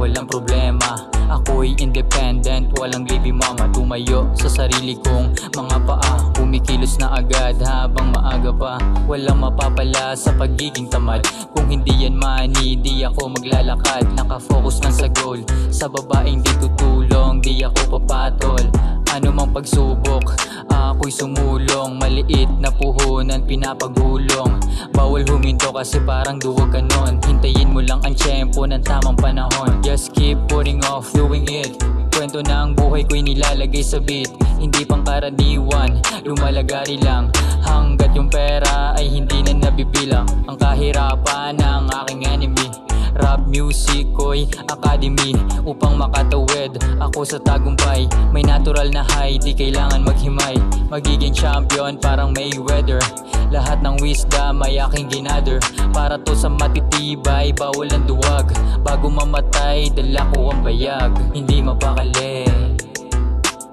walang problema. Ako'y independent, walang baby mama. Tumayo sa sarili kong mga paa, kumikilos na agad habang maaga pa. Walang mapapala sa pagiging tamad. Kung hindi yan money, di ako maglalakad. Nakafocus lang sa goal, sa babaeng di tutulong, di ako papatol. Ano mang pagsubok, ako'y sumulong. Maliit na puhunan, pinapagulong. Bawal huminto kasi parang duwag ka nun. Hintayin mo lang ang tiyempo ng tamang panahon. Just keep putting off doing it. Kwento na ang buhay ko'y nilalagay sa beat. Hindi pang karaniwan, lumalagari lang. Hanggat yung pera ay hindi na nabibilang. Ang kahirapan ng aking enemy. Rap music ko'y academy upang makatawid ako sa tagumpay. May natural na high, di kailangan maghimay. Magiging champion parang Mayweather. Lahat ng wisdom ay aking ginather. Para to sa matitibay, bawal ang duwag. Bago mamatay, dala ko ang bayag. Hindi mapakali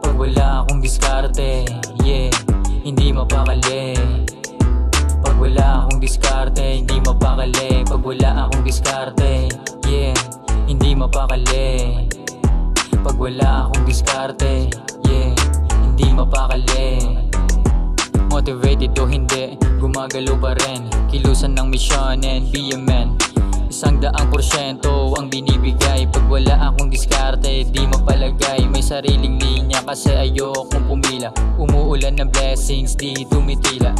pag wala akong diskarte, yeah. Hindi mapakali pag wala akong diskarte. Hindi mapakali pag wala akong diskarte, yeah. Hindi mapakali pag wala akong diskarte, yeah. Hindi mapakali. Motivated o hindi, gumagalaw pa rin. Kilusan ng misyon and be a man. 100% ang binibigay. Pag wala akong diskarte, di mapalagay. May sariling linya kasi ayokong pumila. Umuulan ng blessings, di tumitila.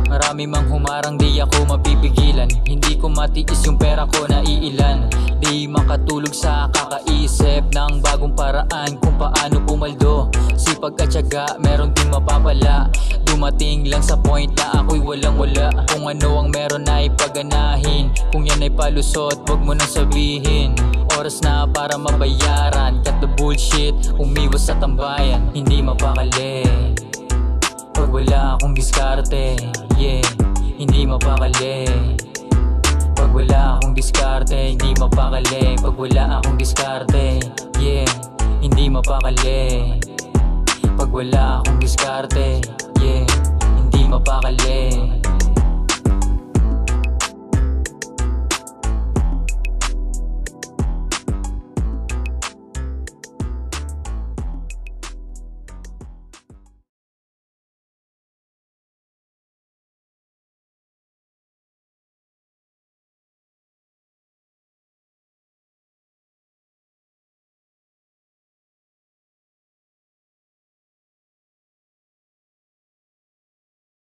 Marami mang humarang, di ako mapipigilan. Hindi ko matiis yung pera ko na iilan. Di makatulog sa kakaisip ng bagong paraan kung paano pumaldo. Sipag at tiyaga, meron din mapapala. Dumating lang sa point na ako'y walang wala. Kung ano ang meron ay paganahin. Kung yan ay palusot, wag mo nang sabihin. Oras na para mabayaran. Cut the bullshit, umiwas sa tambayan. Hindi mapakali pag wala akong diskarte, yeah. Hindi mapakali pag wala akong diskarte. Hindi mapakali pag wala akong diskarte, yeah. Hindi mapakali pag wala akong diskarte, yeah. Hindi mapakali.